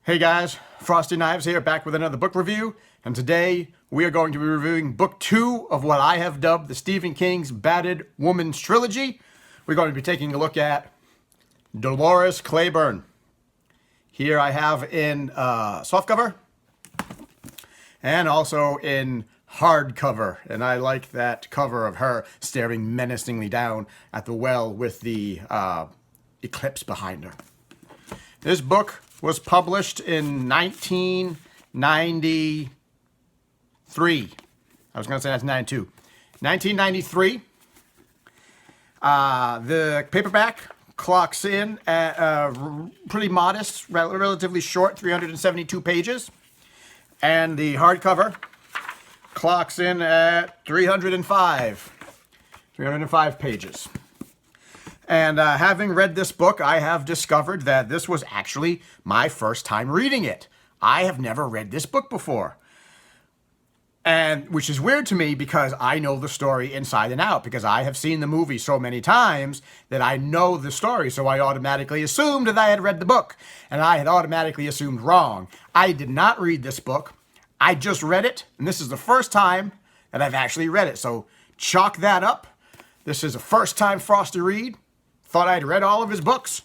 Hey guys, Frosty Knives here, back with another book review, and today we are going to be reviewing book 2 of what I have dubbed the Stephen King's Battered Woman's Trilogy. We're going to be taking a look at Dolores Claiborne. Here I have in softcover and also in hardcover, and I like that cover of her staring menacingly down at the well with the eclipse behind her. This book was published in 1993. I was going to say that's 92. 1993. The paperback clocks in at pretty modest, relatively short, 372 pages. And the hardcover clocks in at 305 pages. And having read this book, I have discovered that this was actually my first time reading it. I have never read this book before. And which is weird to me because I know the story inside and out, because I have seen the movie so many times that I know the story. So I automatically assumed that I had read the book, and I had automatically assumed wrong. I did not read this book. I just read it, and this is the first time that I've actually read it. So chalk that up. This is a first time Frosty read. Thought I'd read all of his books.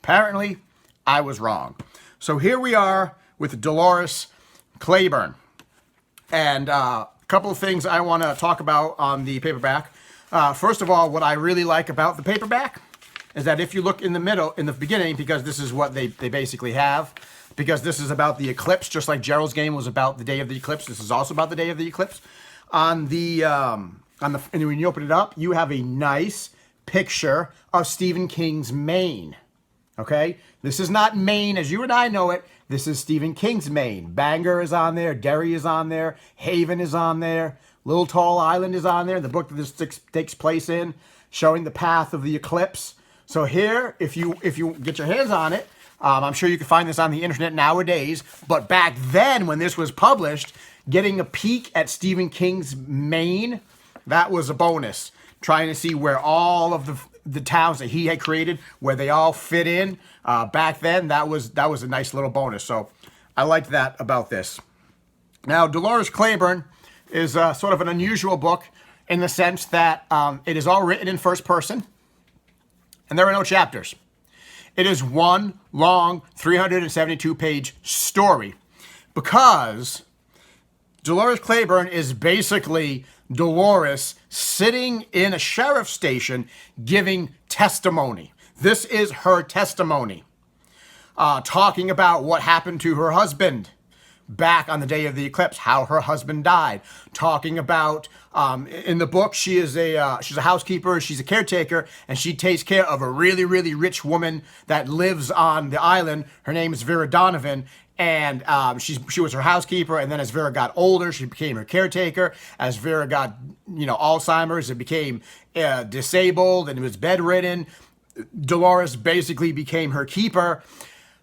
Apparently, I was wrong. So here we are with Dolores Claiborne. And a couple of things I want to talk about on the paperback. First of all, what I really like about the paperback is that if you look in the middle, in the beginning, because this is what they basically have, because this is about the eclipse, just like Gerald's Game was about the day of the eclipse, this is also about the day of the eclipse. And when you open it up, you have a nice picture of Stephen King's Maine. Okay? This is not Maine as you and I know it. This is Stephen King's Maine. Bangor is on there. Derry is on there. Haven is on there. Little Tall Island is on there. The book that this takes place in, showing the path of the eclipse. So here, if you get your hands on it, I'm sure you can find this on the internet nowadays. But back then, when this was published, getting a peek at Stephen King's Maine, that was a bonus. Trying to see where all of the towns that he had created, where they all fit in. Back then, that was a nice little bonus. So I liked that about this. Now, Dolores Claiborne is sort of an unusual book in the sense that it is all written in first person, and there are no chapters. It is one long 372-page story because Dolores Claiborne is basically Dolores sitting in a sheriff's station giving testimony. This is her testimony. Talking about what happened to her husband back on the day of the eclipse, how her husband died. Talking about, in the book, she's a housekeeper, she's a caretaker, and she takes care of a really, really rich woman that lives on the island. Her name is Vera Donovan. And she was her housekeeper, and then as Vera got older, she became her caretaker. As Vera got, Alzheimer's, it became disabled and was bedridden. Dolores basically became her keeper.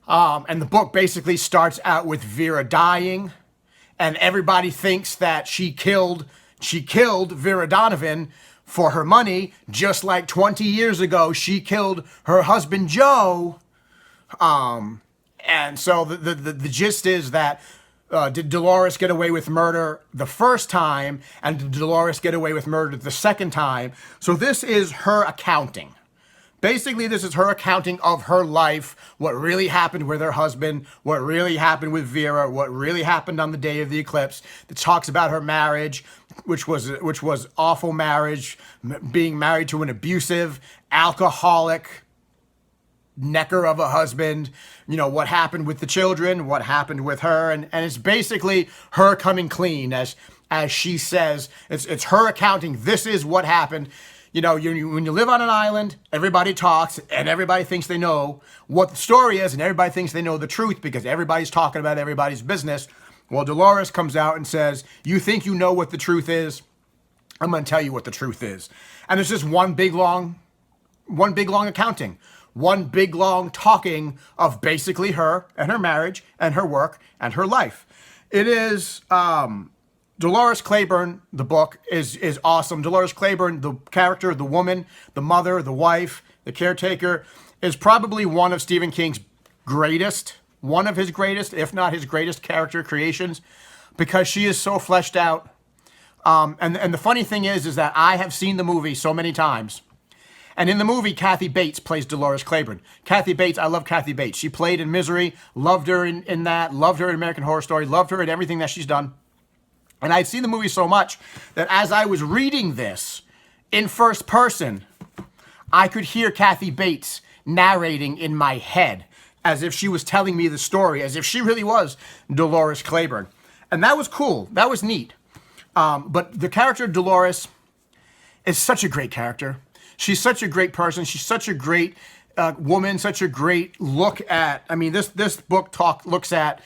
And the book basically starts out with Vera dying, and everybody thinks that she killed Vera Donovan for her money, just like 20 years ago she killed her husband Joe. And so the gist is that did Dolores get away with murder the first time, and did Dolores get away with murder the second time? So this is her accounting. Basically, this is her accounting of her life, what really happened with her husband, what really happened with Vera, what really happened on the day of the eclipse. It talks about her marriage, which was awful marriage, being married to an abusive, alcoholic necker of a husband, what happened with the children, what happened with her, and it's basically her coming clean, as she says. It's her accounting. This is what happened. When you live on an island, everybody talks, and everybody thinks they know what the story is, and everybody thinks they know the truth because everybody's talking about everybody's business. Well, Dolores comes out and says, you think you know what the truth is? I'm going to tell you what the truth is. And it's just one big long accounting. One big long talking of basically her and her marriage and her work and her life. It is Dolores Claiborne, the book, is awesome. Dolores Claiborne, the character, the woman, the mother, the wife, the caretaker, is probably one of Stephen King's greatest one of his greatest, if not his greatest character creations, because she is so fleshed out. And the funny thing is that I have seen the movie so many times. And in the movie, Kathy Bates plays Dolores Claiborne. Kathy Bates, I love Kathy Bates. She played in Misery, loved her in that, loved her in American Horror Story, loved her in everything that she's done. And I'd seen the movie so much that as I was reading this in first person, I could hear Kathy Bates narrating in my head as if she was telling me the story, as if she really was Dolores Claiborne. And that was cool. That was neat. But the character of Dolores is such a great character. She's such a great person. She's such a great woman, such a great look at, I mean, this book looks at,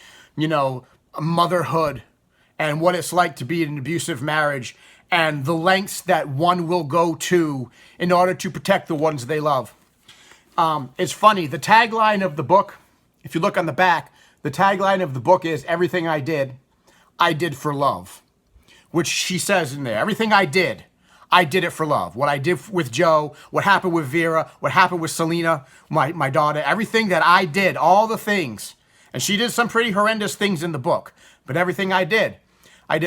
motherhood and what it's like to be in an abusive marriage and the lengths that one will go to in order to protect the ones they love. It's funny, the tagline of the book, if you look on the back, the tagline of the book is, everything I did for love. Which she says in there, everything I did it for love. What I did with Joe, what happened with Vera, what happened with Selena, my daughter, everything that I did, all the things. And she did some pretty horrendous things in the book, but everything I did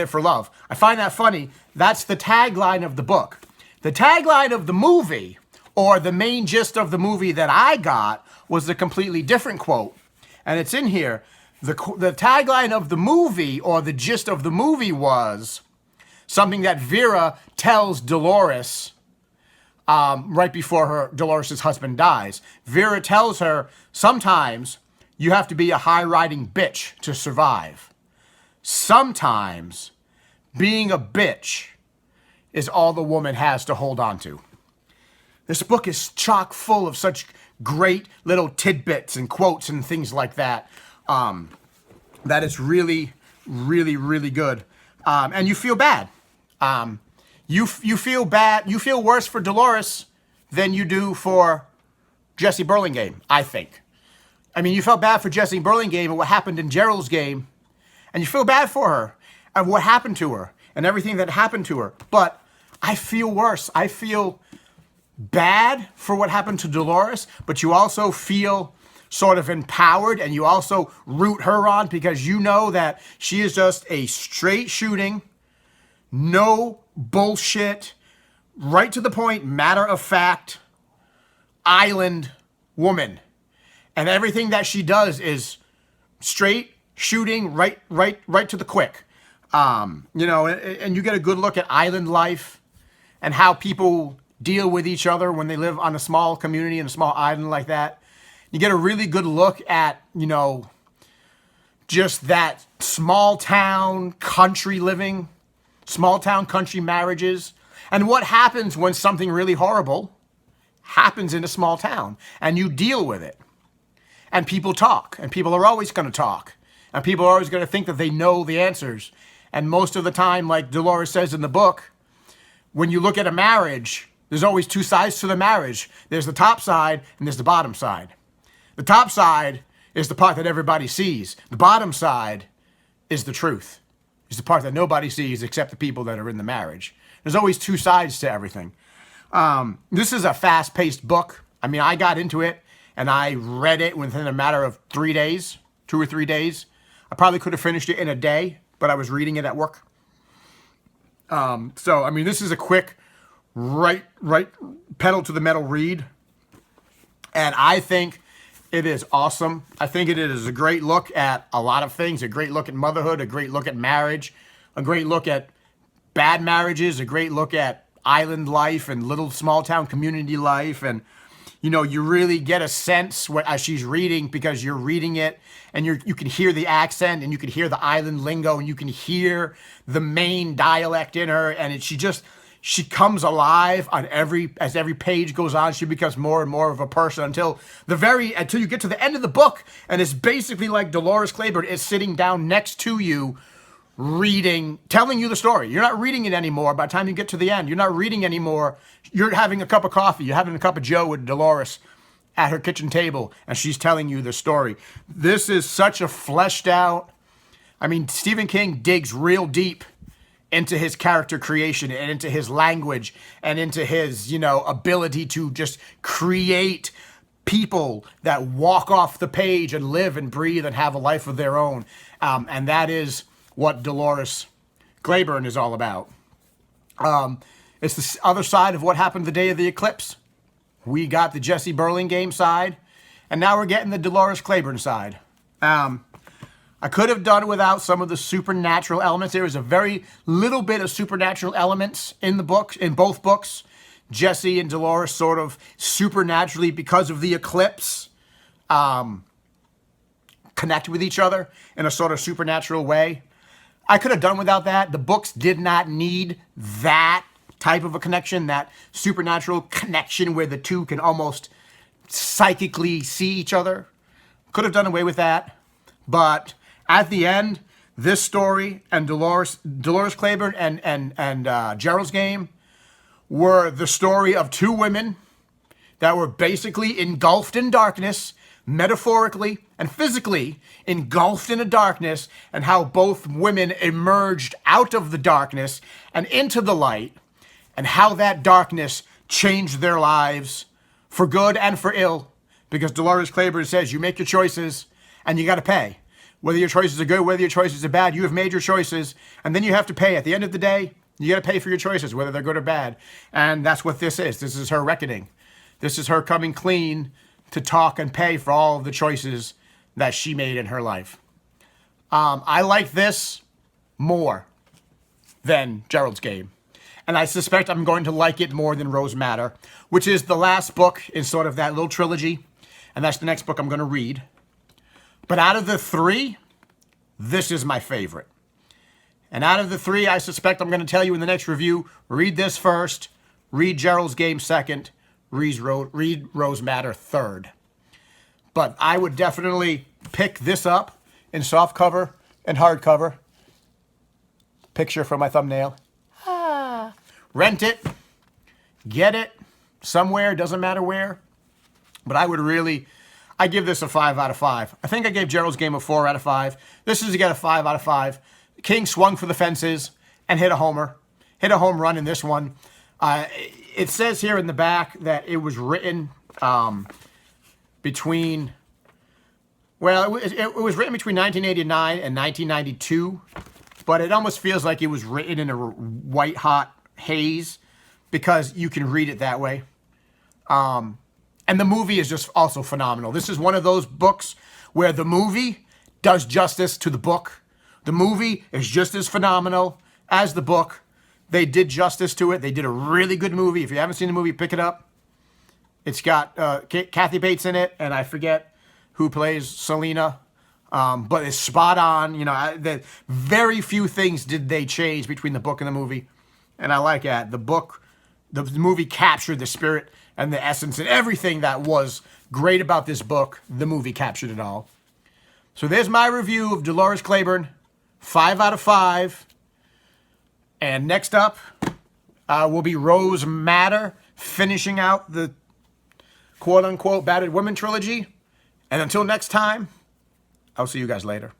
for love. I find that funny. That's the tagline of the book. The tagline of the movie, or the main gist of the movie that I got, was a completely different quote. And it's in here. The tagline of the movie, or the gist of the movie, was something that Vera tells Dolores right before Dolores' husband dies. Vera tells her, sometimes you have to be a high-riding bitch to survive. Sometimes being a bitch is all the woman has to hold on to. This book is chock full of such great little tidbits and quotes and things like that. That is really, really, really good. And you feel bad. You feel bad. You feel worse for Dolores than you do for Jesse Burlingame, I think. I mean, you felt bad for Jesse Burlingame and what happened in Gerald's game, and you feel bad for her and what happened to her and everything that happened to her. But I feel worse. I feel bad for what happened to Dolores, but you also feel sort of empowered, and you also root her on because you know that she is just a straight shooting, no bullshit, right to the point, matter of fact, island woman. And everything that she does is straight shooting, right to the quick. And you get a good look at island life and how people deal with each other when they live on a small community in a small island like that. You get a really good look at, just that small town country living, small town country marriages, and what happens when something really horrible happens in a small town and you deal with it. And people talk, and people are always going to talk, and people are always going to think that they know the answers. And most of the time, like Dolores says in the book, when you look at a marriage, there's always two sides to the marriage. There's the top side and there's the bottom side. The top side is the part that everybody sees. The bottom side is the truth. It's the part that nobody sees except the people that are in the marriage. There's always two sides to everything. This is a fast-paced book. I mean, I got into it and I read it within a matter of 3 days, 2 or 3 days. I probably could have finished it in a day, but I was reading it at work. So, I mean, this is a quick, right pedal to the metal read. And I think it is awesome. I think it is a great look at a lot of things, a great look at motherhood, a great look at marriage, a great look at bad marriages, a great look at island life and little small town community life. And, you really get a sense as she's reading, because you're reading it and you can hear the accent and you can hear the island lingo and you can hear the Maine dialect in her. And she comes alive as every page goes on. She becomes more and more of a person until you get to the end of the book. And it's basically like Dolores Claiborne is sitting down next to you, reading, telling you the story. You're not reading it anymore. By the time you get to the end, you're not reading anymore. You're having a cup of coffee. You're having a cup of Joe with Dolores at her kitchen table, and she's telling you the story. This is such a fleshed out. I mean, Stephen King digs real deep into his character creation and into his language and into his, ability to just create people that walk off the page and live and breathe and have a life of their own. And that is what Dolores Claiborne is all about. It's the other side of what happened the day of the eclipse. We got the Jesse Burlingame side, and now we're getting the Dolores Claiborne side. I could have done without some of the supernatural elements. There was a very little bit of supernatural elements in the books, in both books. Jesse and Dolores sort of supernaturally, because of the eclipse, connect with each other in a sort of supernatural way. I could have done without that. The books did not need that type of a connection, that supernatural connection where the two can almost psychically see each other. Could have done away with that. But at the end, this story and Dolores Claiborne and Gerald's Game were the story of two women that were basically engulfed in darkness, metaphorically and physically engulfed in a darkness, and how both women emerged out of the darkness and into the light, and how that darkness changed their lives for good and for ill. Because Dolores Claiborne says, you make your choices and you got to pay. Whether your choices are good, whether your choices are bad, you have made your choices, and then you have to pay. At the end of the day, you got to pay for your choices, whether they're good or bad. And that's what this is. This is her reckoning. This is her coming clean to talk and pay for all of the choices that she made in her life. I like this more than Gerald's Game. And I suspect I'm going to like it more than Rose Madder, which is the last book in sort of that little trilogy. And that's the next book I'm going to read. But out of the three, this is my favorite. And out of the three, I suspect I'm going to tell you in the next review, read this first, read Gerald's Game second, read Rose Madder third. But I would definitely pick this up in softcover and hardcover. Picture for my thumbnail. Rent it, get it somewhere, doesn't matter where. But I give this a 5 out of 5. I think I gave Gerald's Game a 4 out of 5. This is to get a 5 out of 5. King swung for the fences and hit a homer. Hit a home run in this one. It says here in the back that it was written between... Well, it was written between 1989 and 1992. But it almost feels like it was written in a white-hot haze because you can read it that way. And the movie is just also phenomenal. This is one of those books where the movie does justice to the book. The movie is just as phenomenal as the book. They did justice to it. They did a really good movie. If you haven't seen the movie, pick it up. It's got Kathy Bates in it, and I forget who plays Selena. But it's spot on. You know, very few things did they change between the book and the movie. And I like that. The movie captured the spirit and the essence and everything that was great about this book. The movie captured it all. So there's my review of Dolores Claiborne, 5 out of 5. And next up will be Rose Madder, finishing out the quote-unquote Battered Women trilogy. And until next time, I'll see you guys later.